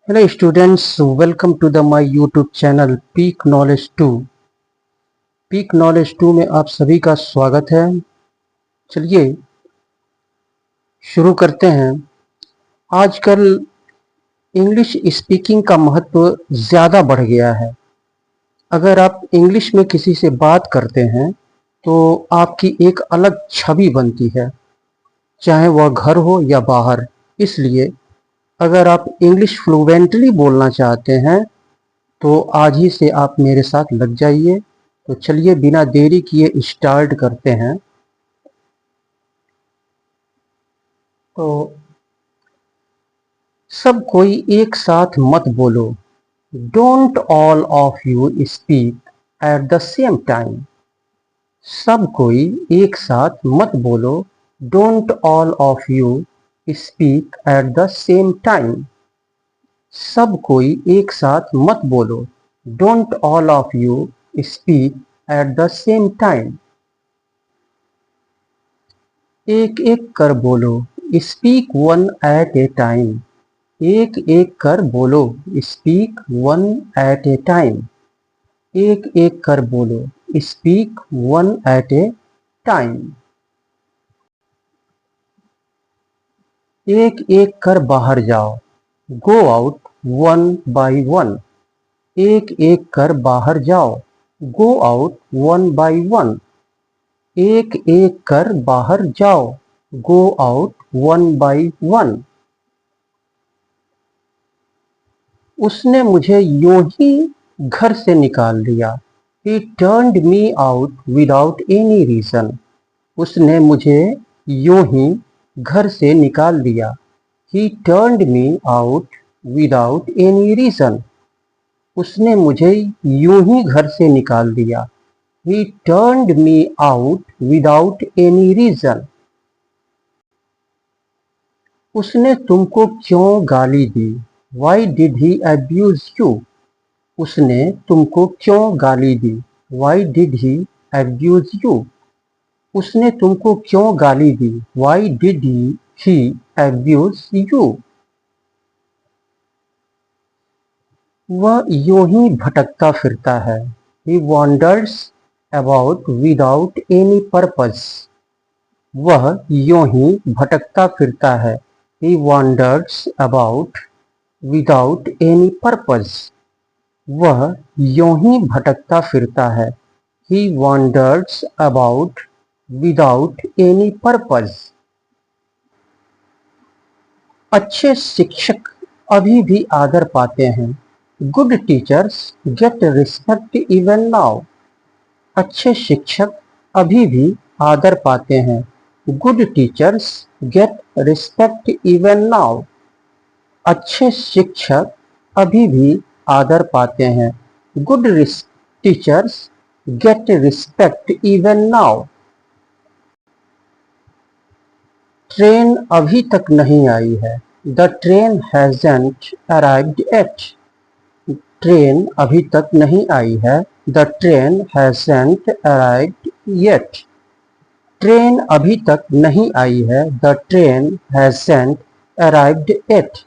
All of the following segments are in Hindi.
Hello students, welcome to my YouTube channel Peak Knowledge 2। Peak Knowledge 2 में आप सभी का स्वागत है। चलिए शुरू करते हैं। आजकल इंग्लिश स्पीकिंग का महत्व ज़्यादा बढ़ गया है। अगर आप इंग्लिश में किसी से बात करते हैं तो आपकी एक अलग छवि बनती है, चाहे वह घर हो या बाहर। इसलिए अगर आप इंग्लिश फ्लुएंटली बोलना चाहते हैं तो आज ही से आप मेरे साथ लग जाइए। तो चलिए बिना देरी किए स्टार्ट करते हैं। तो सब कोई एक साथ मत बोलो। Don't all of you speak at the same time. सब कोई एक साथ मत बोलो। Don't all of you speak at the same time. सब कोई एक साथ मत बोलो। Don't all of you speak at the same time. एक एक कर बोलो। Speak one at a time. एक एक कर बोलो। Speak one at a time. एक एक कर बोलो। Speak one at a time. एक एक कर बाहर जाओ। Go out one by one. एक एक कर बाहर जाओ। Go out one by one. एक एक कर बाहर जाओ। Go out one by one. उसने मुझे यूं ही घर से निकाल दिया। He turned me out without any reason. उसने मुझे यूं ही घर से निकाल दिया। He turned me out without any reason. उसने मुझे यूं ही घर से निकाल दिया। He turned me out without any reason. उसने तुमको क्यों गाली दी? Why did he abuse you? उसने तुमको क्यों गाली दी? Why did he abuse you? उसने तुमको क्यों गाली दी? Why did he abuse you? वह यूं ही भटकता फिरता है। He wanders about without any purpose. वह यूं ही भटकता फिरता है। He wanders about without any purpose. वह यूं ही भटकता फिरता है। He wanders about without any purpose. अच्छे शिक्षक अभी भी आदर पाते हैं। Good teachers get respect even now. अच्छे शिक्षक अभी भी आदर पाते हैं। Good teachers get respect even now. अच्छे शिक्षक अभी भी आदर पाते हैं। Good teachers get respect even now. Train अभी तक नहीं आई है। The train hasn't arrived yet. Train अभी तक नहीं आई है। The train hasn't arrived yet. Train अभी तक नहीं आई है। The train hasn't arrived yet.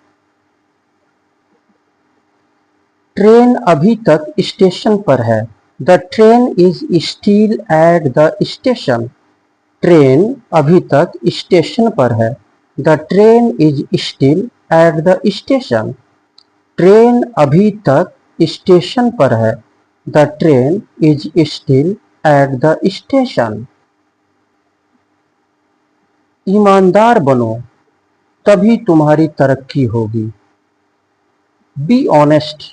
Train अभी तक स्टेशन पर है। The train is still at the station. Train अभी तक स्टेशन पर है। The train is still at the station. Train अभी तक स्टेशन पर है। The train is still at the station. ईमानदार बनो तभी तुम्हारी तरक्की होगी। Be honest,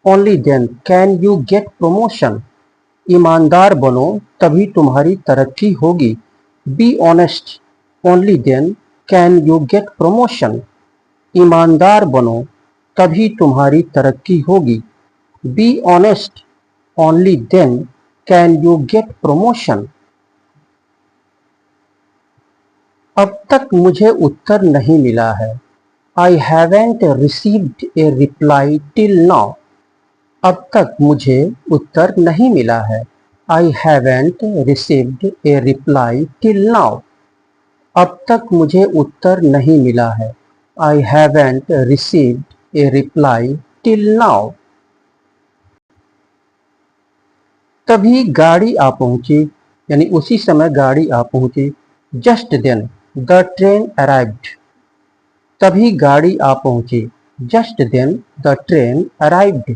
only then can you get promotion. ईमानदार बनो तभी तुम्हारी तरक्की होगी। Be honest, only then can you get promotion. ईमानदार बनो तभी तुम्हारी तरक्की होगी। Be honest, only then can you get promotion. अब तक मुझे उत्तर नहीं मिला है। I haven't received a reply till now. अब तक मुझे उत्तर नहीं मिला है। I haven't received a reply till now. अब तक मुझे उत्तर नहीं मिला है। I haven't received a reply till now. तभी गाड़ी आ पहुंची, यानी उसी समय गाड़ी आ पहुंची. Just then the train arrived. तभी गाड़ी आ पहुंची. Just then the train arrived.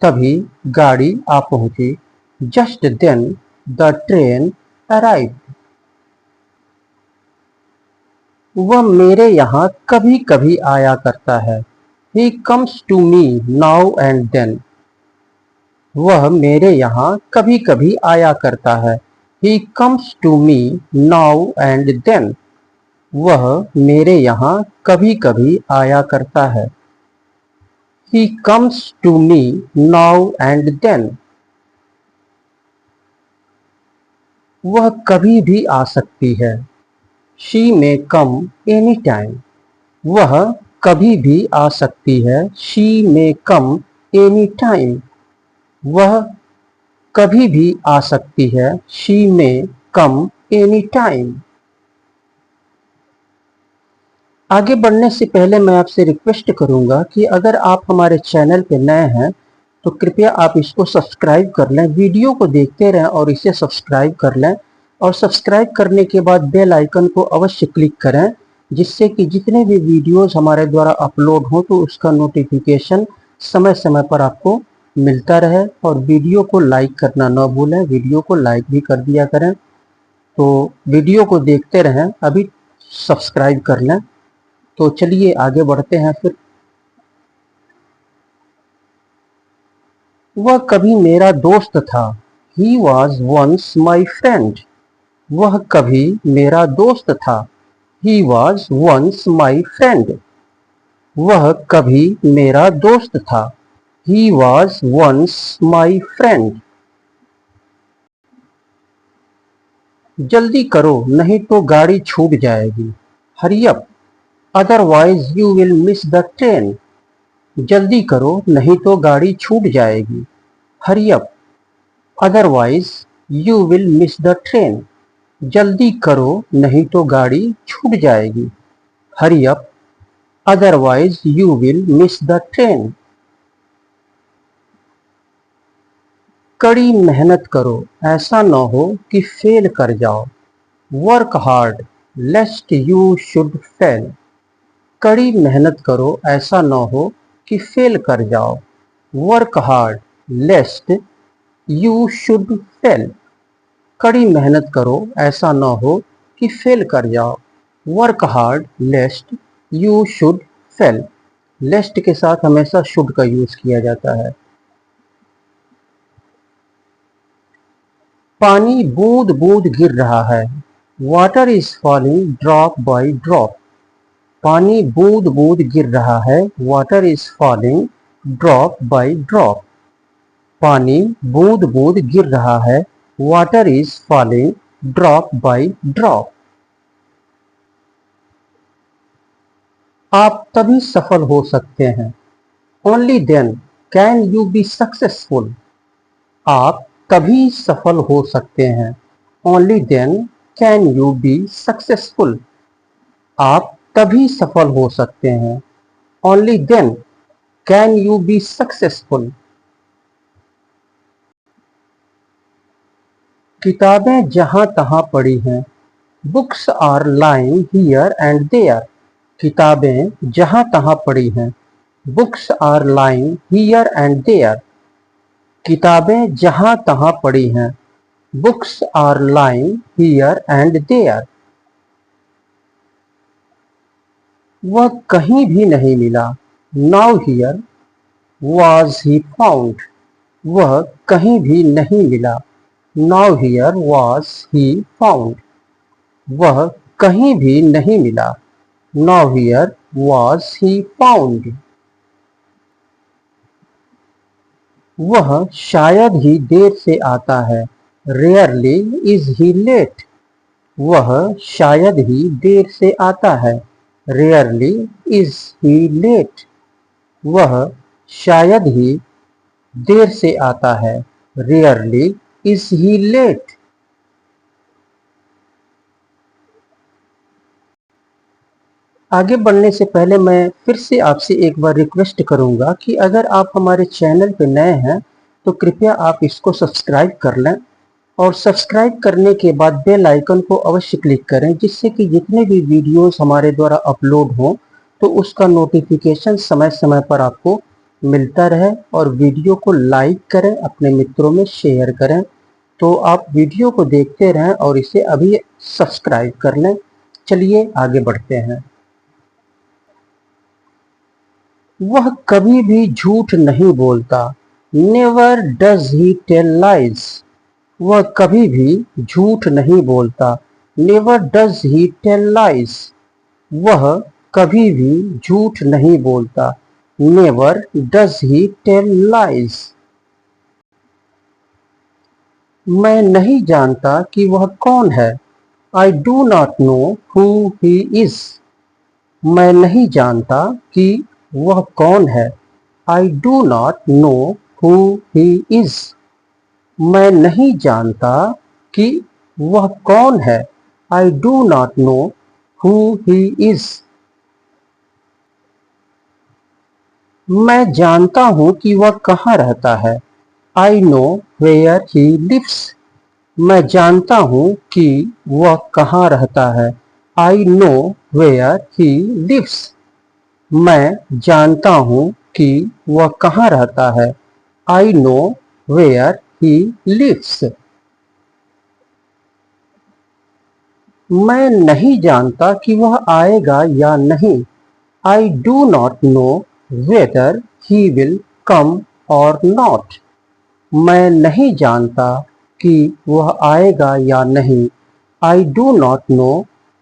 तभी गाड़ी आ पहुंची. Just then the train arrived. वह मेरे यहाँ कभी कभी आया करता है. He comes to me now and then. वह मेरे यहाँ कभी कभी आया करता है. He comes to me now and then. वह मेरे यहाँ कभी कभी आया करता है. He comes to me now and then. वह कभी भी आ सकती है. She may come anytime. वह कभी भी आ सकती है. She may come anytime. वह कभी भी आ सकती है. She may come anytime. आगे बढ़ने से पहले मैं आपसे रिक्वेस्ट करूंगा कि अगर आप हमारे चैनल पे नए हैं तो कृपया आप इसको सब्सक्राइब कर लें. वीडियो को देखते रहें और इसे सब्सक्राइब कर लें. और सब्सक्राइब करने के बाद बेल आइकन को अवश्य क्लिक करें, जिससे कि जितने भी वीडियोस हमारे द्वारा अपलोड हो तो उसका नोटिफिकेशन समय समय पर आपको मिलता रहे. और वीडियो को लाइक करना न भूलें. वीडियो को लाइक भी कर दिया करें. तो वीडियो को देखते रहें, अभी सब्सक्राइब कर लें. तो चलिए आगे बढ़ते हैं. फिर वह कभी मेरा दोस्त था. He was once my friend. वह कभी मेरा दोस्त था. He was once my friend. वह कभी मेरा दोस्त था. He was once my friend. जल्दी करो नहीं तो गाड़ी छूट जाएगी. Hurry up, otherwise you will miss the train. जल्दी करो नहीं तो गाड़ी छूट जाएगी. Hurry up, otherwise you will miss the train. जल्दी करो नहीं तो गाड़ी छूट जाएगी. Hurry up, otherwise you will miss the train. कड़ी मेहनत करो ऐसा न हो कि फेल कर जाओ. Work hard lest you should fail. कड़ी मेहनत करो ऐसा न हो कि फेल कर जाओ. Work hard lest you should fail. कड़ी मेहनत करो ऐसा न हो कि फेल कर जाओ. Work hard lest you should fail. Lest के साथ हमेशा should का यूज किया जाता है. पानी बूंद बूंद गिर रहा है. Water is falling drop by drop. पानी बूंद बूंद गिर रहा है. Water is falling drop by drop. पानी बूंद बूंद गिर रहा है. Water is falling drop by drop. आप तभी सफल हो सकते हैं. Only then can you be successful. आप तभी सफल हो सकते हैं. Only then can you be successful. आप तभी सफल हो सकते हैं. Only then can you be successful. किताबें जहां तहां पड़ी हैं. Books are lying here and there. किताबें जहां तहां पड़ी हैं. Books are lying here and there. किताबें जहां तहां पड़ी हैं. Books are lying here and there. वह कहीं भी नहीं मिला. Nowhere was he found. वह कहीं भी नहीं मिला. Nowhere was he found. वह कहीं भी नहीं मिला. Nowhere was he found. वह शायद ही देर से आता है. Rarely is he late. वह शायद ही देर से आता है. Rarely is he late. वह शायद ही देर से आता है. Rarely is he late. आगे बढ़ने से पहले मैं फिर से आपसे एक बार रिक्वेस्ट करूंगा कि अगर आप हमारे चैनल पे नए हैं तो कृपया आप इसको सब्सक्राइब कर लें और सब्सक्राइब करने के बाद बेल आइकन को अवश्य क्लिक करें, जिससे कि जितने भी वीडियोस हमारे द्वारा अपलोड हों तो उसका नोटिफिकेशन समय समय पर आपको मिलता रहे। और वीडियो को लाइक करें, अपने मित्रों में शेयर करें। तो आप वीडियो को देखते रहें और इसे अभी सब्सक्राइब कर लें। चलिए आगे बढ़ते हैं। वह कभी भी झूठ नहीं बोलता। Never does he tell lies. वह कभी भी झूठ नहीं बोलता। Never does he tell lies. वह कभी भी झूठ नहीं बोलता। Never does he tell lies. मैं नहीं जानता कि वह कौन है। I do not know who he is. मैं नहीं जानता कि वह कौन है। I do not know who he is. मैं नहीं जानता कि वह कौन है। I do not know who he is. मैं जानता हूं कि वह कहाँ रहता है। I know where he lives. मैं जानता हूं कि वह कहाँ रहता है। I know where he lives. मैं जानता हूं कि वह कहाँ रहता है। I know where he lives. मैं नहीं जानता कि वह आएगा या नहीं। I do not know whether he will come or not. मैं नहीं जानता कि वह आएगा या नहीं। I do not know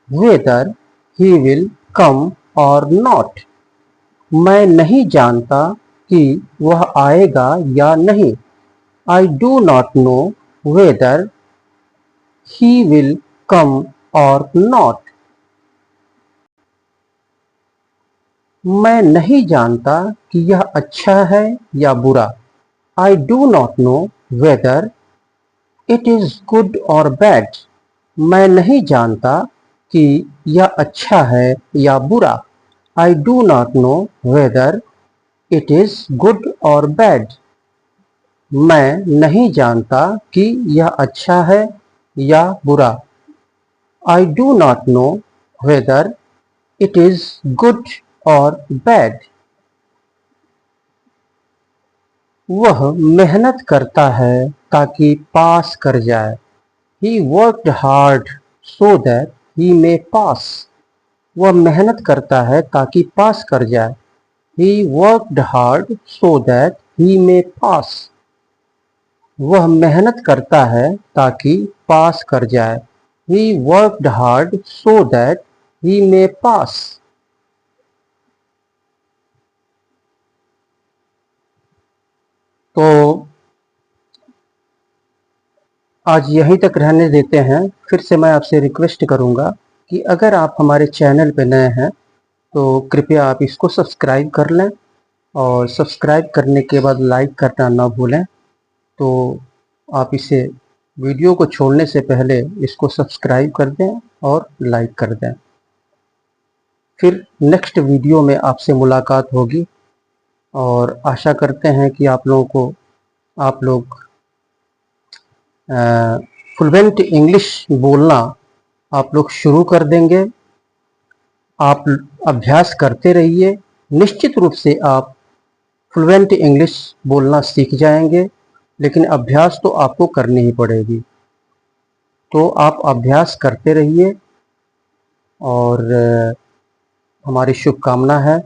whether he will come or not. मैं नहीं जानता कि वह आएगा या नहीं। I do not know whether he will come or not. मैं नहीं जानता कि यह अच्छा है या बुरा। आई do not know whether it is good और बैड। मैं नहीं जानता कि यह अच्छा है या बुरा। आई do not know whether it is good और बैड। मैं नहीं जानता कि यह अच्छा है या बुरा। आई do not know whether it is good और बैड। वह मेहनत करता है ताकि पास कर जाए। He worked hard so that he may pass. वह मेहनत करता है ताकि पास कर जाए। He worked hard so that he may pass. वह मेहनत करता है ताकि पास कर जाए। He worked hard so that he may pass. तो आज यहीं तक रहने देते हैं। फिर से मैं आपसे रिक्वेस्ट करूंगा कि अगर आप हमारे चैनल पर नए हैं तो कृपया आप इसको सब्सक्राइब कर लें और सब्सक्राइब करने के बाद लाइक करना ना भूलें। तो आप इसे वीडियो को छोड़ने से पहले इसको सब्सक्राइब कर दें और लाइक कर दें। फिर नेक्स्ट वीडियो में आपसे मुलाकात होगी और आशा करते हैं कि आप लोग फ्लुएंट इंग्लिश बोलना आप लोग शुरू कर देंगे। आप अभ्यास करते रहिए, निश्चित रूप से आप फ्लुएंट इंग्लिश बोलना सीख जाएंगे, लेकिन अभ्यास तो आपको करनी ही पड़ेगी। तो आप अभ्यास करते रहिए और हमारी शुभकामना है।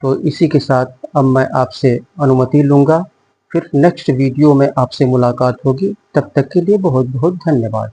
तो इसी के साथ अब मैं आपसे अनुमति लूँगा। फिर नेक्स्ट वीडियो में आपसे मुलाकात होगी। तब तक के लिए बहुत बहुत धन्यवाद।